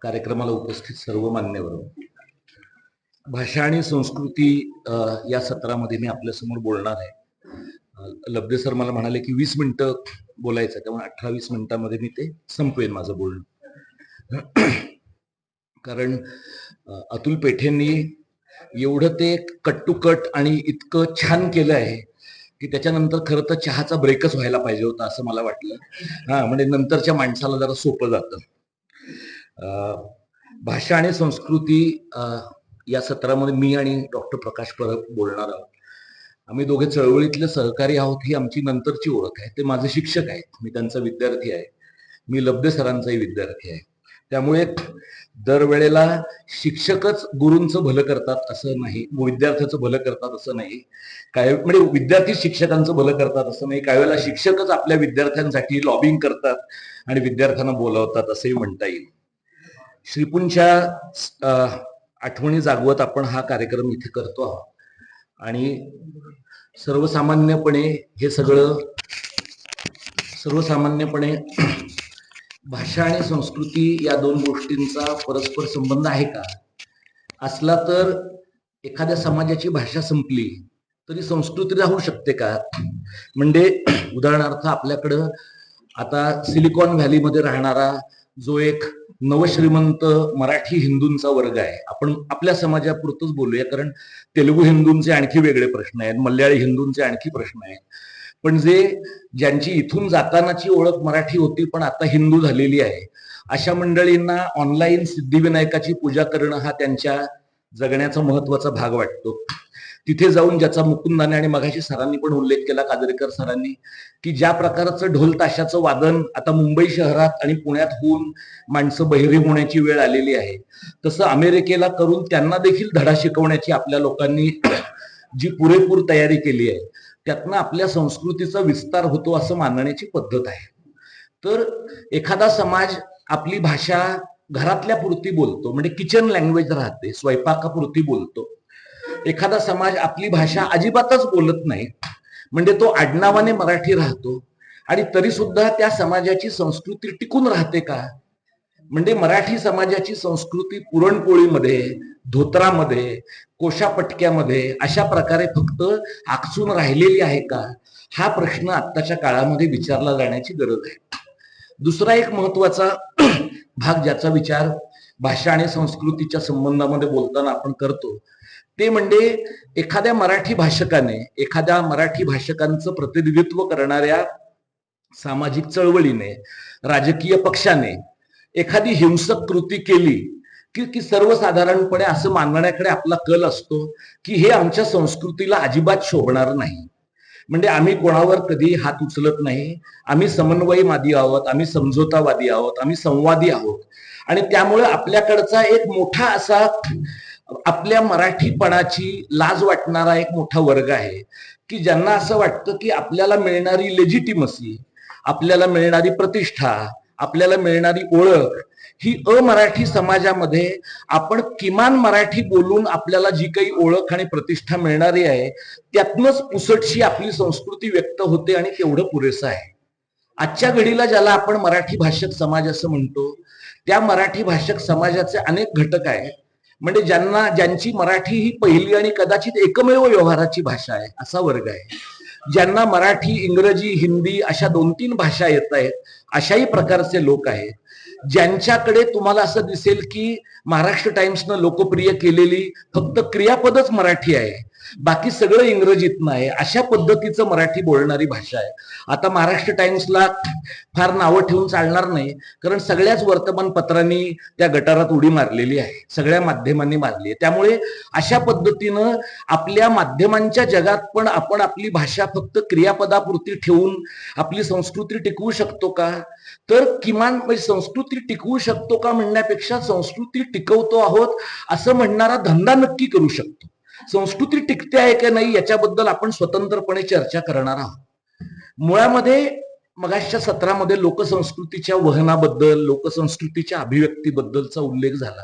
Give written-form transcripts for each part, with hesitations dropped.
कार्यक्रमाला उपस्थित सर्व मान्यवर, भाषा आणि संस्कृती या सत्रामध्ये मी आपल्यासमोर बोलणार आहे. लब्धे सर मला म्हणाले की 20 मिनिटं बोलायचं, त्यामुळे 18-20 मिनिटांमध्ये मी ते संपवेन माझं बोलणं. कारण अतुल पेठेंनी एवढं ते कट टू कट आणि इतकं छान केलं आहे की त्याच्यानंतर खरं तर चहाचा ब्रेकच व्हायला पाहिजे होता असं मला वाटलं. म्हणजे नंतरच्या माणसाला जरा सोपं जातं. भाषा आणि संस्कृती या सत्रामध्ये मी आणि डॉक्टर प्रकाश परब बोलणार आहोत. आम्ही दोघे चळवळीतले सहकारी आहोत ही आमची नंतरची ओळख आहे. ते माझे शिक्षक आहेत, मी त्यांचा विद्यार्थी आहे. मी लब्धे सरांचाही विद्यार्थी आहे. त्यामुळे दरवेळेला शिक्षकच गुरूंचं भलं करतात असं नाही, विद्यार्थ्याचं भलं करतात असं नाही, काय म्हणजे विद्यार्थी शिक्षकांचं भलं करतात असं नाही, काही वेळेला शिक्षकच आपल्या विद्यार्थ्यांसाठी लॉबिंग करतात आणि विद्यार्थ्यांना बोलावतात असंही म्हणता येईल. श्रीपुंच्या आठवणी जागवत आपण हा कार्यक्रम इथे करतो आहोत आणि सर्वसामान्यपणे भाषा आणि संस्कृती या दोन गोष्टींचा परस्पर संबंध आहे का? असला तर एखाद्या समाजाची भाषा संपली तरी संस्कृती राहू शकते का? म्हणजे उदाहरणार्थ आपल्याकडं आता सिलिकॉन व्हॅलीमध्ये राहणारा जो एक नवश्रीमंत मराठी हिंदूंचा वर्ग आहे, आपण आपल्या समाजापुरतच बोलूया, कारण तेलुगू हिंदूंचे आणखी वेगळे प्रश्न आहेत, मल्याळी हिंदूंचे आणखी प्रश्न आहेत. पण ज्यांची इथून जातानाची ओळख मराठी होती पण आता हिंदू झालेली आहे, अशा मंडळींना ऑनलाईन सिद्धिविनायकाची पूजा करणं हा त्यांच्या जगण्याचा महत्वाचा भाग वाटतो. तिथे जाऊन ज्याचा मुकुंदाने आणि मगाशी सरांनी पण उल्लेख केला, कादरेकर सरांनी, की ज्या प्रकारचं ढोल ताशाचं वादन आता मुंबई शहरात आणि पुण्यात होऊन माणसं बहिरी होण्याची वेळ आलेली आहे, तसं अमेरिकेला करून त्यांना देखील धडा शिकवण्याची आपल्या लोकांनी जी पुरेपूर तयारी केली आहे, त्यातनं आपल्या संस्कृतीचा विस्तार होतो असं मानण्याची पद्धत आहे. तर एखादा समाज आपली भाषा घरातल्या पुरती बोलतो, म्हणजे किचन लँग्वेज राहते, स्वयंपाकापुरती बोलतो. एखादा समाज आपली भाषा अजिबातच बोलत नाही, म्हणजे तो आडनावाने मराठी राहतो आणि तरी सुद्धा त्या समाजाची संस्कृती टिकून राहते का? म्हणजे मराठी समाजाची संस्कृती पुरणपोळीमध्ये, धोत्रामध्ये, कोशापटक्यामध्ये अशा प्रकारे फक्त आकसून राहिलेली आहे का? हा प्रश्न आत्ताच्या काळामध्ये विचारला जाण्याची गरज आहे. दुसरा एक महत्वाचा भाग ज्याचा विचार भाषा आणि संस्कृतीच्या संबंधामध्ये बोलताना आपण करतो, ते म्हणजे एखाद्या मराठी भाषकाने, एखाद्या मराठी भाषकांचं प्रतिनिधित्व करणाऱ्या सामाजिक चळवळीने, राजकीय पक्षाने एखादी हिंसक कृती केली की सर्वसाधारणपणे असं मानण्याकडे आपला कल असतो की हे आमच्या संस्कृतीला अजिबात शोभणार नाही. म्हणजे आम्ही कोणावर कधी हात उचलत नाही, आम्ही समन्वयवादी आहोत, आम्ही समझोतावादी आहोत, आम्ही संवादी आहोत. आणि त्यामुळे आपल्याकडचा एक मोठा असा आपल्या मराठीपणाची लाज वाटणारा एक मोठा वर्ग आहे की ज्यांना असं वाटतं की आपल्याला मिळणारी लेजिटिमसी, आपल्याला मिळणारी प्रतिष्ठा, आपल्याला मिळणारी ओळख ही अमराठी समाजामध्ये आपण किमान मराठी बोलून आपल्याला जी काही ओळख आणि प्रतिष्ठा मिळणारी आहे त्यातनंच पुसटशी आपली संस्कृती व्यक्त होते आणि तेवढं पुरेसं आहे. आजच्या घडीला ज्याला आपण मराठी भाषक समाज असं म्हणतो, त्या मराठी भाषक समाजाचे अनेक घटक आहेत. म्हणजे ज्यांची मराठी ही पहिली आणि कदाचित एकमेव व्यवहाराची भाषा आहे असा वर्ग आहे. ज्यांना मराठी, इंग्रजी, हिंदी अशा 2-3 भाषा येत आहेत अशाही प्रकारचे लोक आहेत. ज्यांच्याकडे तुम्हाला असं दिसेल की महाराष्ट्र टाइम्सनं लोकप्रिय केलेली फक्त क्रियापदच मराठी आहे, बाकी सगळं इंग्रजीतनं आहे, अशा पद्धतीचं मराठी बोलणारी भाषा आहे. आता महाराष्ट्र टाइम्सला फार नावं ठेवून चालणार नाही, कारण सगळ्याच वर्तमानपत्रांनी त्या गटारात उडी मारलेली आहे, सगळ्या माध्यमांनी मारली आहे. त्यामुळे अशा पद्धतीनं आपल्या माध्यमांच्या जगात पण आपण आपली भाषा फक्त क्रियापदापुरती ठेवून आपली संस्कृती टिकवू शकतो का? तर किमान म्हणजे संस्कृती टिकवू शकतो का म्हणण्यापेक्षा संस्कृती टिकवतो आहोत असं म्हणणारा धंदा नक्की करू शकतो. संस्कृती टिकते आहे की नाही याच्याबद्दल आपण स्वतंत्रपणे चर्चा करणार आहोत. मुळामध्ये मगाशच्या सत्रामध्ये लोकसंस्कृतीच्या वहनाबद्दल, लोकसंस्कृतीच्या अभिव्यक्तीबद्दलचा उल्लेख झाला.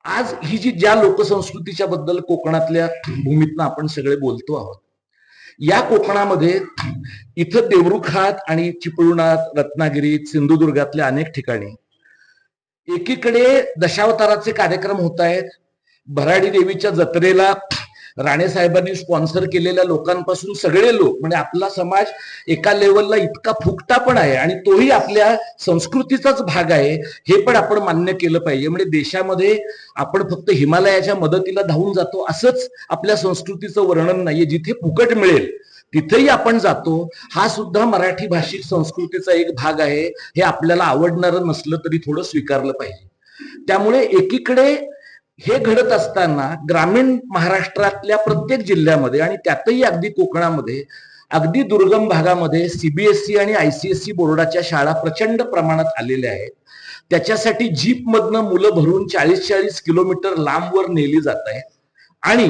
आज ही ज्या लोकसंस्कृतीच्या बद्दल कोकणातल्या भूमीतनं आपण सगळे बोलतो आहोत, या कोकणामध्ये इथं देवरुखात आणि चिपळुणात, रत्नागिरीत, सिंधुदुर्गातल्या अनेक ठिकाणी एकीकडे दशावताराचे कार्यक्रम होत आहेत. भराडी देवीच्या जत्रेला राणेसाहेबांनी स्पॉन्सर केलेल्या लोकांपासून सगळे लोक, म्हणजे आपला समाज एका लेवलला इतका फुकटा पण आहे आणि तोही आपल्या संस्कृतीचाच भाग आहे, हे पण आपण मान्य केलं पाहिजे. म्हणजे देशामध्ये आपण फक्त हिमालयाच्या मदतीला धावून जातो असंच आपल्या संस्कृतीचं वर्णन नाहीये. जिथे फुकट मिळेल तिथेही आपण जातो, हा सुद्धा मराठी भाषिक संस्कृतीचा एक भाग आहे. हे आपल्याला आवडणारं नसलं तरी थोडं स्वीकारलं पाहिजे. त्यामुळे एकीकडे हे घडत असताना ग्रामीण महाराष्ट्रातल्या प्रत्येक जिल्ह्यामध्ये आणि त्यातही अगदी कोकणामध्ये, अगदी दुर्गम भागामध्ये सीबीएसई आणि आयसीएसई बोर्डाच्या शाळा प्रचंड प्रमाणात आलेल्या आहेत. त्याच्यासाठी जीपमधनं मुलं भरून 40-40 किलोमीटर लांबवर नेली जात आहेत आणि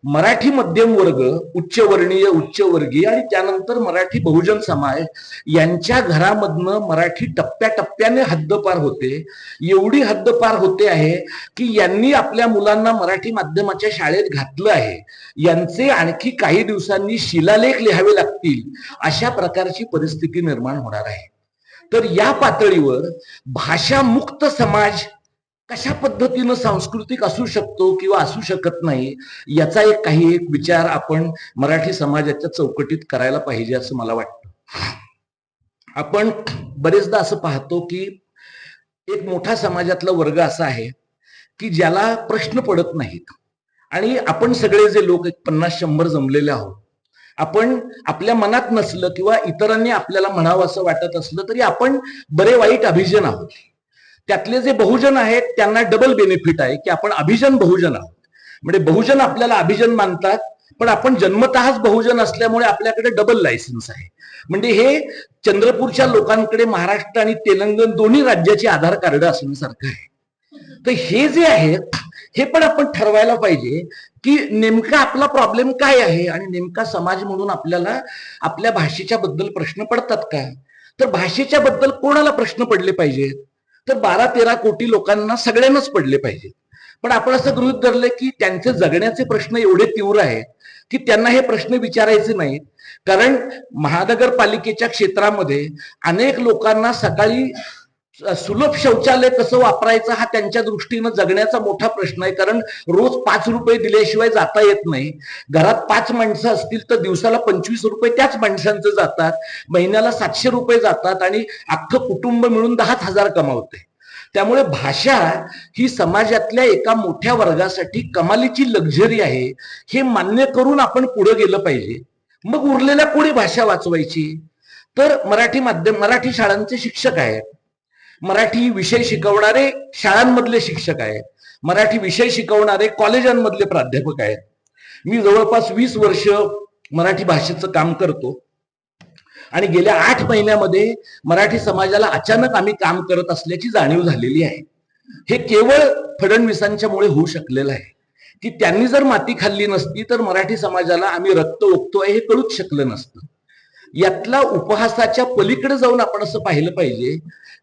मराठी मध्यम वर्ग, उच्चवर्णीय, उच्चवर्गीय आणि त्यानंतर मराठी बहुजन समाज यांच्या घरामधनं मराठी टप्प्याटप्प्याने हद्दपार होते. एवढी हद्दपार होते आहे की यांनी आपल्या मुलांना मराठी माध्यमाच्या शाळेत घातलं आहे, यांचे आणखी काही दिवसांनी शिलालेख लिहावे लागतील, अशा प्रकारची परिस्थिती निर्माण होणार आहे. तर या पातळीवर भाषामुक्त समाज कशा पद्धतीनं सांस्कृतिक असू शकतो किंवा असू शकत नाही, याचा एक विचार आपण मराठी समाजाच्या चौकटीत करायला पाहिजे असं मला वाटतं. आपण बरेचदा असं पाहतो की एक मोठा समाजातला वर्ग असा आहे की ज्याला प्रश्न पडत नाहीत आणि आपण सगळे जे लोक 50-100 जमलेले आहोत, आपण आपल्या मनात नसलं किंवा इतरांनी आपल्याला म्हणावं असं वाटत असलं तरी आपण बरे वाईट अभिजन आहोत. त्यातले जे बहुजन आहेत त्यांना डबल बेनिफिट आहे की आपण अभिजन बहुजन आहोत. म्हणजे बहुजन आपल्याला अभिजन मानतात, पण आपण जन्मतःच बहुजन असल्यामुळे आपल्याकडे डबल लायसन्स आहे. म्हणजे हे चंद्रपूरच्या लोकांकडे महाराष्ट्र आणि तेलंगण दोन्ही राज्याची आधार कार्ड असण्यासारखं आहे. तर हे जे आहे हे पण आपण ठरवायला पाहिजे की नेमका आपला प्रॉब्लेम काय आहे आणि नेमका समाज म्हणून आपल्याला आपल्या भाषेच्या बद्दल प्रश्न पडतात का. तर भाषेच्या बद्दल कोणाला प्रश्न पडले पाहिजेत, तर 12-13 कोटी लोकांना सगळ्यांनाच पडले पाहिजे. पण आपण असं गृहीत धरलं की त्यांचे जगण्याचे प्रश्न एवढे तीव्र आहेत की त्यांना हे प्रश्न विचारायचे नाहीत. कारण महानगरपालिकेच्या क्षेत्रामध्ये अनेक लोकांना सकाळी सुलभ शौचालय कसं वापरायचं हा त्यांच्या दृष्टीनं जगण्याचा मोठा प्रश्न आहे. कारण रोज 5 रुपये दिल्याशिवाय जाता येत नाही. घरात 5 माणसं असतील तर दिवसाला 25 रुपये त्याच माणसांचे जातात, महिन्याला 700 रुपये जातात आणि अख्खं कुटुंब मिळून 10,000 कमावते. त्यामुळे भाषा ही समाजातल्या एका मोठ्या वर्गासाठी कमालीची लक्झरी आहे, हे मान्य करून आपण पुढे गेलं पाहिजे. मग उरलेल्या कोणी भाषा वाचवायची, तर मराठी शाळांचे शिक्षक आहेत, मराठी विषय शिकवणारे शाळांमधले शिक्षक आहेत, मराठी विषय शिकवणारे कॉलेजांमधले प्राध्यापक आहेत. मी जवळपास 20 वर्ष मराठी भाषेचं काम करतो आणि गेल्या 8 महिन्यामध्ये मराठी समाजाला अचानक आम्ही काम करत असल्याची जाणीव झालेली आहे. हे केवळ फडणवीसांच्यामुळे होऊ शकलेलं आहे की त्यांनी जर माती खाल्ली नसती तर मराठी समाजाला आम्ही रक्त ओकतोय हे कळूच शकलं नसतं. यातला उपहासाच्या पलीकडे जाऊन आपण असं पाहिलं पाहिजे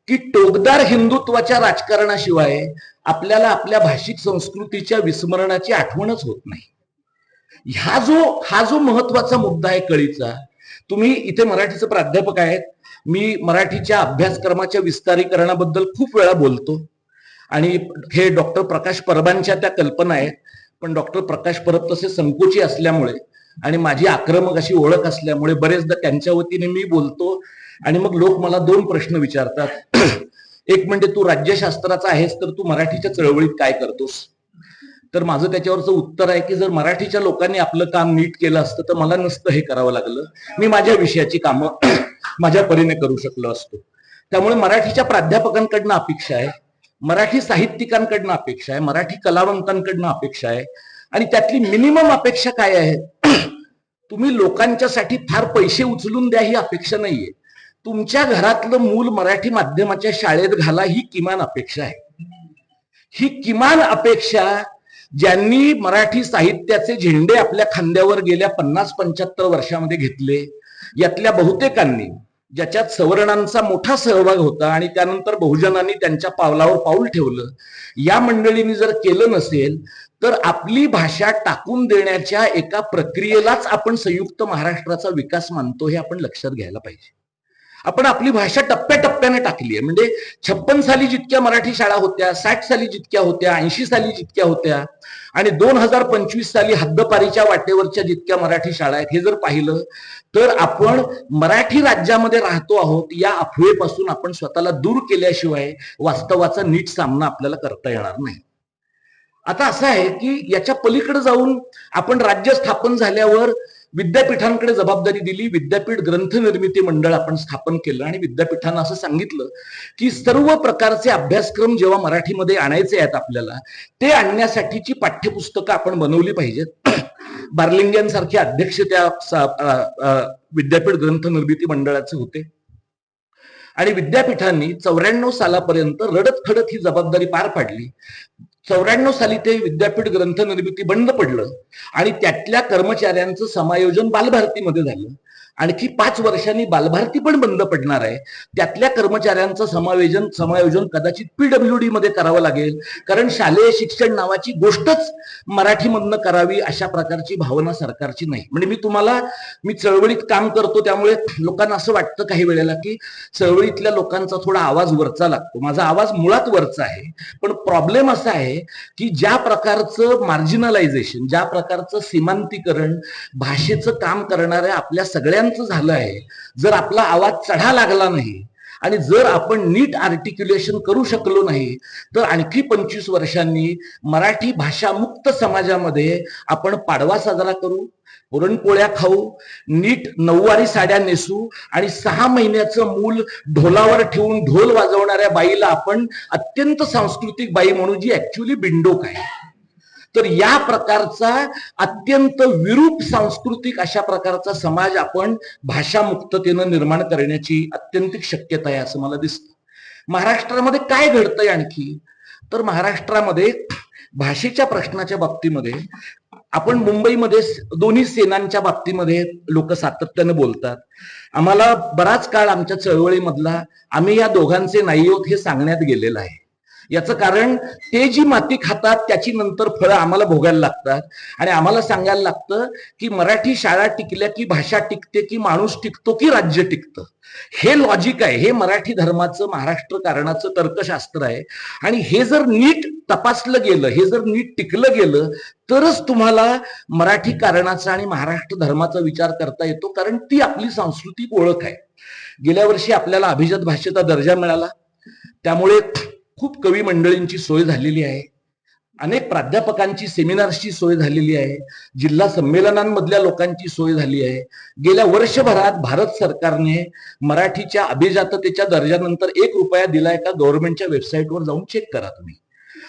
की टोकदार हिंदुत्वाच्या राजकारणाशिवाय आपल्याला आपल्या भाषिक संस्कृतीच्या विस्मरणाची आठवणच होत नाही. हा जो महत्वाचा मुद्दा आहे कळीचा. तुम्ही इथे मराठीचे प्राध्यापक आहेत, मी मराठीच्या अभ्यासक्रमाच्या विस्तारीकरणाबद्दल खूप वेळा बोलतो आणि हे डॉक्टर प्रकाश परबांच्या त्या कल्पना आहेत. पण डॉक्टर प्रकाश परब तसे संकोची असल्यामुळे आणि माझी आक्रमक अशी ओळख असल्यामुळे बरेचदा त्यांच्या वतीने मी बोलतो आणि मग लोक मला 2 प्रश्न विचारतात. एक म्हणजे तू राज्यशास्त्राचा आहेस तर तू मराठीच्या चळवळीत काय करतोस. तर माझं त्याच्यावरचं उत्तर आहे की जर मराठीच्या लोकांनी आपलं काम नीट केलं असतं तर मला नसतं हे करावं लागलं. मी माझ्या विषयाची कामं माझ्या परीने करू शकलो असतो. त्यामुळे मराठीच्या प्राध्यापकांकडनं अपेक्षा आहे, मराठी साहित्यिकांकडनं अपेक्षा आहे, मराठी कलावंतांकडनं अपेक्षा आहे आणि त्यातली मिनिमम अपेक्षा काय आहे, तुम्ही लोकांच्यासाठी फार पैसे उचलून द्या ही अपेक्षा नाहीये. तुमच्या घरातलं मूल मराठी माध्यमाच्या शाळेत घाला ही किमान अपेक्षा आहे. ही किमान अपेक्षा ज्यांनी मराठी साहित्याचे झेंडे आपल्या खांद्यावर गेल्या 50-75 वर्षामध्ये घेतले, यातल्या बहुतेकांनी, ज्याच्यात सवर्णांचा मोठा सहभाग होता आणि त्यानंतर बहुजनांनी त्यांच्या पावलावर पाऊल ठेवलं, या मंडळींनी जर केलं नसेल तर आपली भाषा टाकून देण्याच्या एका प्रक्रियेलाच आपण संयुक्त महाराष्ट्राचा विकास मानतो, हे आपण लक्षात घ्यायला पाहिजे. आपण आपली भाषा टप्प्याटप्प्याने टाकली आहे. म्हणजे 56 साली जितक्या मराठी शाळा होत्या, 60 साली जितक्या होत्या, 80 साली जितक्या होत्या आणि 2025 साली हद्दपारीच्या वाटेवरच्या जितक्या मराठी शाळा आहेत, हे जर पाहिलं तर आपण मराठी राज्यामध्ये राहतो आहोत या अफवेपासून आपण स्वतःला दूर केल्याशिवाय वास्तवाचा नीट सामना आपल्याला करता येणार नाही. आता असं आहे की याच्या पलीकडे जाऊन आपण राज्य स्थापन झाल्यावर विद्यापीठांकडे जबाबदारी दिली. विद्यापीठ ग्रंथ निर्मिती मंडळ आपण स्थापन केलं आणि विद्यापीठांना असं सांगितलं की सर्व प्रकारचे अभ्यासक्रम जेव्हा मराठीमध्ये आणायचे आहेत आपल्याला, ते आणण्यासाठीची पाठ्यपुस्तकं आपण बनवली पाहिजेत. बार्लिंग्यांसारखे अध्यक्ष त्या विद्यापीठ ग्रंथ निर्मिती मंडळाचे होते आणि विद्यापीठांनी 94 सालापर्यंत रडत खडत ही जबाबदारी पार पाडली. 94 साली ते विद्यापीठ ग्रंथ निर्मिती बंद पडलं आणि त्यातल्या कर्मचाऱ्यांचं समायोजन बालभारतीमध्ये झालं. आणखी 5 वर्षांनी बालभारती पण बंद पडणार आहे. त्यातल्या कर्मचाऱ्यांचं समायोजन कदाचित पीडब्ल्यूडी मध्ये करावं लागेल, कारण शालेय शिक्षण नावाची गोष्टच मराठीमधनं करावी अशा प्रकारची भावना सरकारची नाही. म्हणजे मी चळवळीत काम करतो, त्यामुळे लोकांना असं वाटतं काही वेळेला की चळवळीतल्या लोकांचा थोडा आवाज वरचा लागतो. माझा आवाज मुळात वरचा आहे, पण प्रॉब्लेम असा आहे की ज्या प्रकारचं मार्जिनलायझेशन, ज्या प्रकारचं सीमांतीकरण भाषेचं काम करणाऱ्या आपल्या सगळ्यांचं झालं आहे, जर आपला आवाज चढा लागला नाही आणि जर आपण नीट आर्टिक्युलेशन करू शकलो नाही तर आणखी 25 वर्षांनी मराठी भाषा मुक्त समाजामध्ये आपण पाडवा साजरा करू, पुरणपोळ्या खाऊ, नीट 9वारी साड्या नेसू आणि 6 महिन्याचं मूल ढोलावर ठेवून ढोल वाजवणाऱ्या बाईला आपण अत्यंत सांस्कृतिक बाई म्हणू, जी ऍक्च्युअली बिंडोक आहे. तर या प्रकारचा अत्यंत विरूप सांस्कृतिक अशा प्रकारचा समाज आपण भाषा मुक्ततेनं निर्माण करण्याची अत्यंतिक शक्यता आहे असं मला दिसतं. महाराष्ट्रामध्ये काय घडतंय आणखी, तर महाराष्ट्रामध्ये भाषेच्या प्रश्नाच्या बाबतीमध्ये आपण मुंबईमध्ये दोन्ही सेनांच्या बाबतीमध्ये लोक सातत्याने बोलतात. आम्हाला बराच काळ आमच्या चळवळीमधला आम्ही या दोघांचे नाही आहोत हे सांगण्यात गेलेलं आहे. याचं कारण ते जी माती खातात त्याची नंतर फळं आम्हाला भोगायला लागतात आणि आम्हाला सांगायला लागतं की मराठी शाळा टिकल्या की भाषा टिकते, की माणूस टिकतो, की राज्य टिकतं. हे लॉजिक आहे, हे मराठी धर्माचं महाराष्ट्र कारणाचं तर्कशास्त्र आहे. आणि हे जर नीट तपासलं गेलं, हे जर नीट टिकलं गेलं तरच तुम्हाला मराठी कारणाचा आणि महाराष्ट्र धर्माचा विचार करता येतो, कारण ती आपली सांस्कृतिक ओळख आहे. गेल्या वर्षी आपल्याला अभिजात भाषेचा दर्जा मिळाला, त्यामुळे खूप कवी मंडळींची सोय झालेली आहे, अनेक प्राध्यापकांची सेमिनार्सची सोय झालेली आहे, जिल्हा संमेलनांमधल्या लोकांची सोय झाली आहे. गेल्या वर्षभरात भारत सरकारने मराठीच्या अभिजाततेच्या दर्जानंतर 1 रुपया दिलाय का गव्हर्नमेंटच्या वेबसाईटवर जाऊन चेक करा तुम्ही.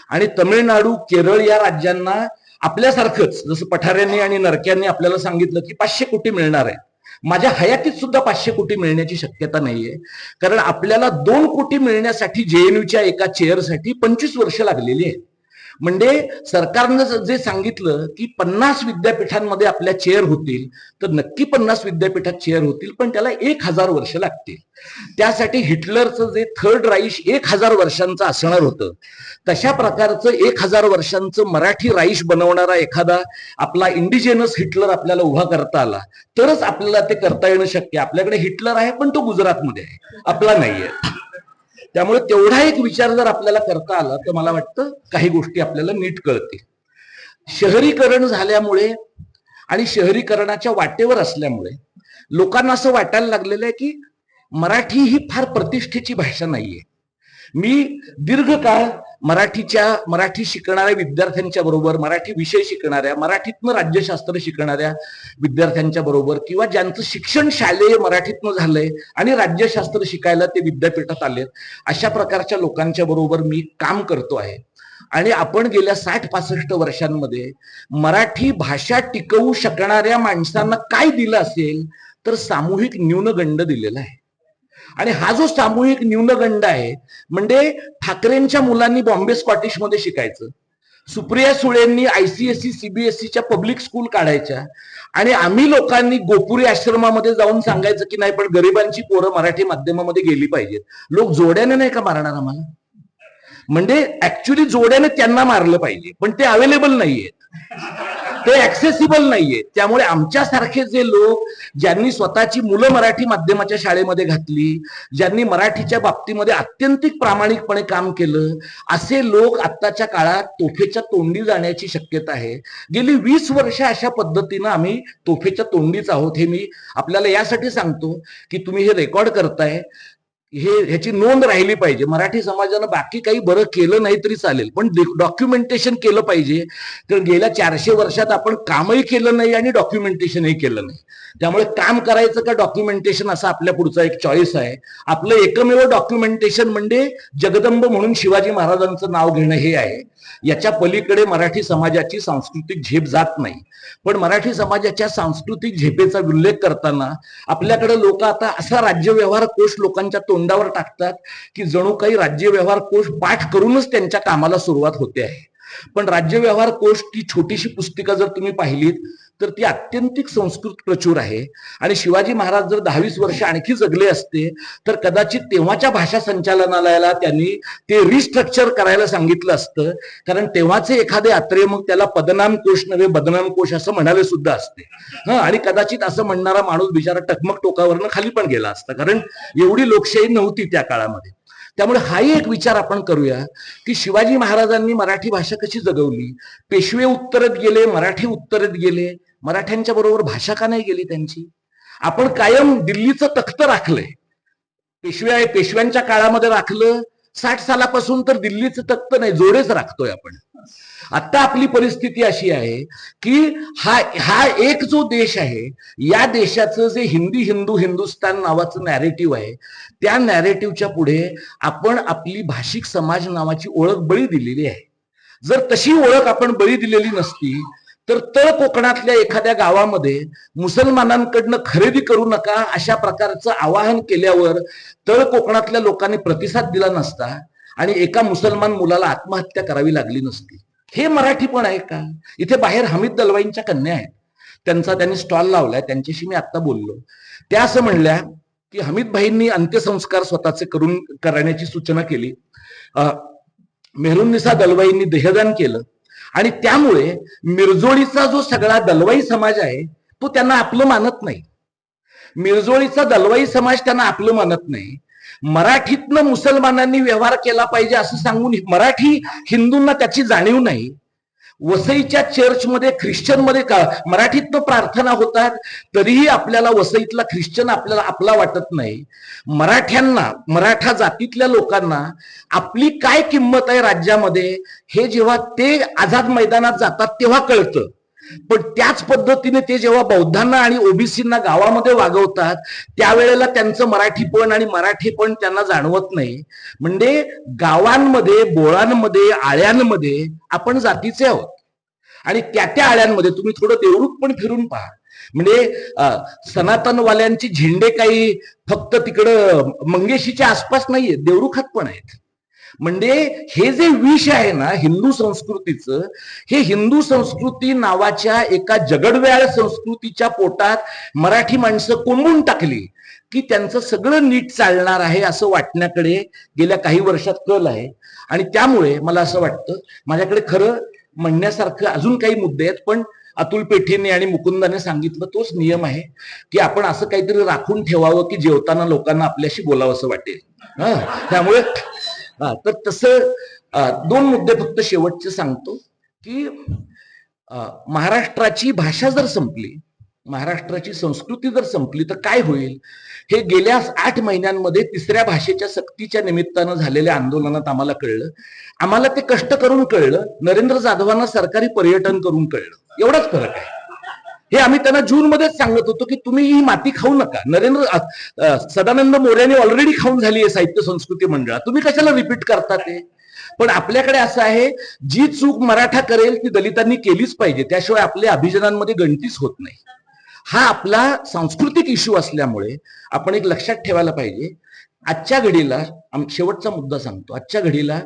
आणि तमिळनाडू, केरळ या राज्यांना आपल्यासारखंच, जसं पठाऱ्यांनी आणि नरक्यांनी आपल्याला सांगितलं की 500 कोटी मिळणार आहे, माझ्या हयातीत सुद्धा 500 कोटी मिळण्याची शक्यता नाहीये. कारण आपल्याला 2 कोटी मिळण्यासाठी जेएनयूच्या एका चेअरसाठी 25 वर्ष लागलेली आहेत. म्हणजे सरकारनं जे सांगितलं की 50 विद्यापीठांमध्ये आपल्या चेअर होतील, तर नक्की 50 विद्यापीठात चेअर होतील, पण त्याला 1000 वर्ष लागतील. त्यासाठी हिटलरचं जे थर्ड राईश 1000 वर्षांचं असणार होतं, तशा प्रकारचं 1000 वर्षांचं मराठी राईश बनवणारा एखादा आपला इंडिजिनस हिटलर आपल्याला उभा करता आला तरच आपल्याला ते करता येणं शक्य. आपल्याकडे हिटलर आहे पण तो गुजरातमध्ये आहे, आपला नाहीये. त्यामुळे तेवढा एक विचार जर आपल्याला करता आला तर मला वाटतं काही गोष्टी आपल्याला नीट कळतील. शहरीकरण झाल्यामुळे आणि शहरीकरणाच्या वाटेवर असल्यामुळे लोकांना असं वाटायला लागलेलं आहे की मराठी ही फार प्रतिष्ठेची भाषा नाहीये. मी दीर्घकाळ मराठी शिकणाऱ्या विद्यार्थ्यांच्या बरोबर, मराठी विषय शिकणाऱ्या, मराठीतनं राज्यशास्त्र शिकणाऱ्या विद्यार्थ्यांच्या बरोबर, किंवा ज्यांचं शिक्षण शालेय मराठीतनं झालंय आणि राज्यशास्त्र शिकायला ते विद्यापीठात आलेत, अशा प्रकारच्या लोकांच्या बरोबर मी काम करतो आहे. आणि आपण गेल्या 60-65 वर्षांमध्ये मराठी भाषा टिकवू शकणाऱ्या माणसांना काय दिलं असेल तर सामूहिक न्यूनगंड दिलेला आहे. आणि हा जो सामूहिक न्यूनगंड आहे, म्हणजे ठाकरेंच्या मुलांनी बॉम्बे स्कॉटिश मध्ये शिकायचं, सुप्रिया सुळेंनी ICSE CBSEच्या पब्लिक स्कूल काढायच्या, आणि आम्ही लोकांनी गोपुरी आश्रमामध्ये जाऊन सांगायचं की नाही, पण गरिबांची पोरं मराठी माध्यमामध्ये गेली पाहिजेत. लोक जोड्याने नाही का मारणार आम्हाला? म्हणजे ऍक्च्युली जोड्याने त्यांना मारलं पाहिजे, पण ते अवेलेबल नाहीये. ते ऍक्सेसिबल नाहीये. त्यामुळे आमच्यासारखे जे लोक ज्यांनी स्वतःची मुलं मराठी माध्यमाच्या शाळेमध्ये घातली, ज्यांनी मराठीच्या बाबतीमध्ये अत्यंतिक प्रामाणिकपणे काम केलं, असे लोक आत्ताच्या काळात तोफेच्या तोंडी जाण्याची शक्यता आहे. गेली 20 वर्ष अशा पद्धतीनं आम्ही तोफेच्या तोंडीच आहोत. हे मी आपल्याला यासाठी सांगतो की तुम्ही हे रेकॉर्ड करताय, ह्याची नोंद राहिली पाहिजे. मराठी समाजानं बाकी काही बरं केलं नाही तरी चालेल, पण डॉक्युमेंटेशन केलं पाहिजे. तर गेल्या 400 वर्षात आपण कामही केलं नाही आणि डॉक्युमेंटेशनही केलं नाही. त्यामुळे काम करायचं का डॉक्युमेंटेशन असा आपल्या पुढचा एक चॉईस आहे. आपलं एकमेव डॉक्युमेंटेशन म्हणजे जगदंब म्हणून शिवाजी महाराजांचं नाव घेणं हे आहे. याच्या पलीकडे मराठी समाजाची सांस्कृतिक झेप जात नाही. पण मराठी समाजाच्या सांस्कृतिक झेपेचा उल्लेख करताना आपल्याकडे लोक आता असा राज्य व्यवहार कोश लोकांच्या तोंडावर टाकतात की जणू काही राज्य व्यवहार कोश पाठ करूनच त्यांच्या कामाला सुरुवात होते आहे. पण राज्य व्यवहार कोश ती छोटीशी पुस्तिका जर तुम्ही पाहिलीत तर ती अत्यंतिक संस्कृत प्रचूर आहे. आणि शिवाजी महाराज जर 10-20 वर्ष आणखी जगले असते तर कदाचित तेव्हाच्या भाषा संचालनालयाला त्यांनी ते रिस्ट्रक्चर करायला सांगितलं असतं. कारण तेव्हाचे एखादे आत्रे मग त्याला पदनाम कोश नव्हे बदनाम कोश असं म्हणाले सुद्धा असते. आणि कदाचित असं म्हणणारा माणूस बिचारा टकमक टोकावरनं खाली पण गेला असता, कारण एवढी लोकशाही नव्हती त्या काळामध्ये. त्यामुळे हाही एक विचार आपण करूया की शिवाजी महाराजांनी मराठी भाषा कशी जगवली. पेशवे उत्तरेत गेले, मराठी उत्तरेत गेले, मराठ्यांच्या बरोबर भाषा का नाही गेली त्यांची. आपण कायम दिल्लीचं तख्त राखलंय. पेशव्यांच्या काळामध्ये राखलं, 60 सालापासून तर दिल्लीचं तख्त नाही जोडेच राखतोय आपण. आता आपली परिस्थिती अशी आहे की हा एक जो देश आहे, या देशाचं जे हिंदी हिंदू हिंदुस्तान नावाचं नॅरेटिव्ह आहे, त्या नॅरेटिव्हच्या पुढे आपण आपली भाषिक समाज नावाची ओळख बळी दिलेली आहे. जर तशी ओळख आपण बळी दिलेली नसती तर तळ कोकणातल्या एखाद्या गावामध्ये मुसलमानांकडनं खरेदी करू नका अशा प्रकारचं आवाहन केल्यावर तळ कोकणातल्या लोकांनी प्रतिसाद दिला नसता आणि एका मुसलमान मुलाला आत्महत्या करावी लागली नसती. हे मराठी पण आहे का. इथे बाहेर हमीद दलवाईंच्या कन्या आहेत, त्यांनी स्टॉल लावलाय, त्यांच्याशी मी आता बोललो. त्या असं म्हणल्या की हमीद भाईंनी अंत्यसंस्कार स्वतःचे करण्याची सूचना केली. मेहरुन्निसा दलवाईंनी देहदान केलं आणि त्यामुळे मिरजोळीचा जो सगळा दलवाई समाज आहे तो त्यांना आपलं मानत नाही. मिरजोळीचा दलवाई समाज त्यांना आपलं मानत नाही. मराठीतनं मुसलमानांनी व्यवहार केला पाहिजे असं सांगून मराठी हिंदूंना त्याची जाणीव नाही. वसईच्या चर्चमध्ये ख्रिश्चनमध्ये मराठीतनं प्रार्थना होतात तरीही आपल्याला वसईतला ख्रिश्चन आपल्याला आपला वाटत नाही. मराठ्यांना, मराठा जातीतल्या लोकांना आपली काय किंमत आहे राज्यामध्ये हे जेव्हा ते आझाद मैदानात जातात तेव्हा कळतं. पण त्याच पद्धतीने ते जेव्हा बौद्धांना आणि ओबीसींना गावामध्ये वागवतात त्यावेळेला त्यांचं मराठीपण आणि मराठीपण त्यांना जाणवत नाही. म्हणजे गावांमध्ये, बोळांमध्ये, आळ्यांमध्ये आपण जातीचे आहोत आणि त्या आळ्यांमध्ये तुम्ही थोडं देवरुख पण फिरून पहा. म्हणजे सनातनवाल्यांचे झेंडे काही फक्त तिकडं मंगेशीच्या आसपास नाहीये, देवरुखात पण आहेत. म्हणजे हे जे विष आहे ना हिंदू संस्कृतीचं, हे हिंदू संस्कृती नावाच्या एका जगडव्याळ संस्कृतीच्या पोटात मराठी माणसं कोंबून टाकली की त्यांचं सगळं नीट चालणार आहे असं वाटण्याकडे गेल्या काही वर्षात कल आहे. आणि त्यामुळे मला असं वाटतं, माझ्याकडे खरं म्हणण्यासारखं अजून काही मुद्दे आहेत, पण अतुल पेठेने आणि मुकुंदाने सांगितलं तोच नियम आहे की आपण असं काहीतरी राखून ठेवावं की जेवताना लोकांना आपल्याशी बोलावं असं वाटेल. त्यामुळे तर तसं 2 मुद्दे फक्त शेवटचे सांगतो की महाराष्ट्राची भाषा जर संपली, महाराष्ट्राची संस्कृती जर संपली तर काय होईल. हे गेल्या 8 महिन्यांमध्ये 3ऱ्या भाषेच्या सक्तीच्या निमित्तानं झालेल्या आंदोलनात आम्हाला कळलं. आम्हाला ते कष्ट करून कळलं, नरेंद्र जाधवांना सरकारी पर्यटन करून कळलं. एवढाच फरक आहे. हे आम्ही त्यांना जून मध्येच सांगत होतो की तुम्ही ही माती खाऊ नका. सदानंद मोऱ्याने ऑलरेडी खाऊन झाली आहे साहित्य संस्कृती मंडळात, तुम्ही कशाला रिपीट करता ते. पण आपल्याकडे असं आहे, जी चूक मराठा करेल ती दलितांनी केलीच पाहिजे, त्याशिवाय आपल्या अभिजनांमध्ये गणतीच होत नाही. हा आपला सांस्कृतिक इश्यू असल्यामुळे आपण एक लक्षात ठेवायला पाहिजे. आजच्या घडीला शेवटचा मुद्दा सांगतो, आजच्या घडीला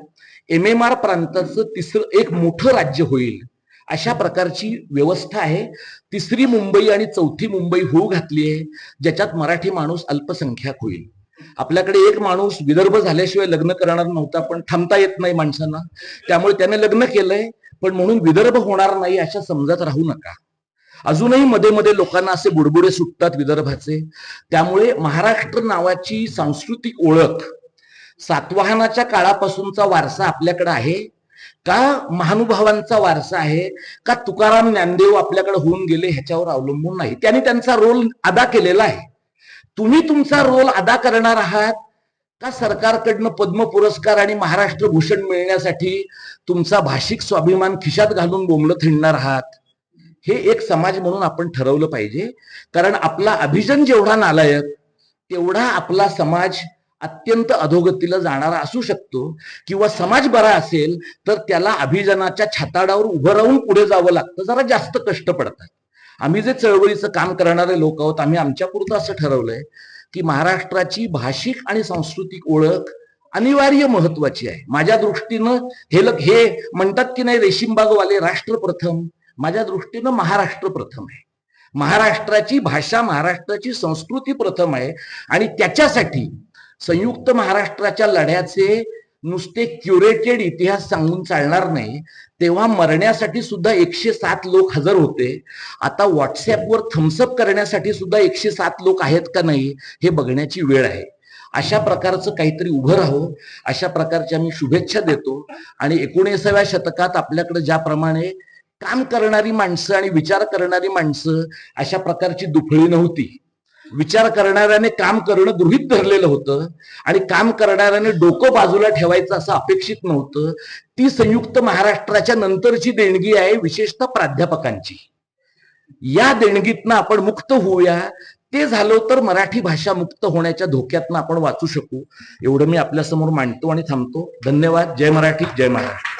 MMR प्रांताचं 3रं एक मोठं राज्य होईल अशा प्रकारची व्यवस्था आहे. 3री मुंबई आणि 4थी मुंबई होऊ घातली आहे, ज्याच्यात मराठी माणूस अल्पसंख्याक होईल. आपल्याकडे एक माणूस विदर्भ झाल्याशिवाय लग्न करणार नव्हता, पण थांबता येत नाही माणसांना, त्यामुळे त्याने लग्न केलंय. पण म्हणून विदर्भ होणार नाही अशा समजात राहू नका. अजूनही मध्ये मध्ये लोकांना असे बुडबुडे सुटतात विदर्भाचे. त्यामुळे महाराष्ट्र नावाची सांस्कृतिक ओळख सातवाहनाच्या काळापासूनचा वारसा आपल्याकडे आहे का, महानुभावांचा वारसा आहे का, तुकाराम ज्ञानदेव आपल्याकडे होऊन गेले ह्याच्यावर अवलंबून नाही. त्यांनी त्यांचा रोल अदा केलेला आहे. तुम्ही तुमचा रोल अदा करणार आहात का सरकारकडनं पद्म पुरस्कार आणि महाराष्ट्र भूषण मिळण्यासाठी तुमचा भाषिक स्वाभिमान खिशात घालून बोंबलत हिंडणार आहात? हे एक समाज म्हणून आपण ठरवलं पाहिजे. कारण आपला अभिजन जेवढा नालायक तेवढा आपला समाज अत्यंत अधोगतीला जाणारा असू शकतो. किंवा समाज बरा असेल तर त्याला अभिजनाच्या छाताडावर उभं राहून पुढे जावं लागतं, जरा जास्त कष्ट पडतात. आम्ही जे चळवळीचं काम करणारे लोक आहोत, आम्ही आमच्या पुरतं असं ठरवलंय की महाराष्ट्राची भाषिक आणि सांस्कृतिक ओळख अनिवार्य महत्वाची आहे. माझ्या दृष्टीनं हे म्हणतात की नाही रेशीमबागवाले राष्ट्र प्रथम, माझ्या दृष्टीनं महाराष्ट्र प्रथम आहे. महाराष्ट्राची भाषा, महाराष्ट्राची संस्कृती प्रथम आहे. आणि त्याच्यासाठी संयुक्त महाराष्ट्राच्या लढ्याचे नुसते क्युरेटेड इतिहास सांगून चालणार नाही. तेव्हा मरण्यासाठी सुद्धा 107 लोक हजर होते. आता व्हॉट्सअपवर थम्सअप करण्यासाठी सुद्धा 107 लोक आहेत का नाही हे बघण्याची वेळ आहे. अशा प्रकारचं काहीतरी उभं राहो, अशा प्रकारच्या मी शुभेच्छा देतो. आणि 19व्या शतकात आपल्याकडे ज्याप्रमाणे काम करणारी माणसं आणि विचार करणारी माणसं अशा प्रकारची दुफळी नव्हती. विचार करणाऱ्याने काम करणं गृहीत धरलेलं होतं आणि काम करणाऱ्याने डोकं बाजूला ठेवायचं असं अपेक्षित नव्हतं. ती संयुक्त महाराष्ट्राच्या नंतरची देणगी आहे, विशेषतः प्राध्यापकांची. या देणगीतनं आपण मुक्त होऊया. ते झालं तर मराठी भाषा मुक्त होण्याच्या धोक्यातनं आपण वाचू शकू. एवढं मी आपल्या समोर मांडतो आणि थांबतो. धन्यवाद. जय मराठी, जय महाराष्ट्र.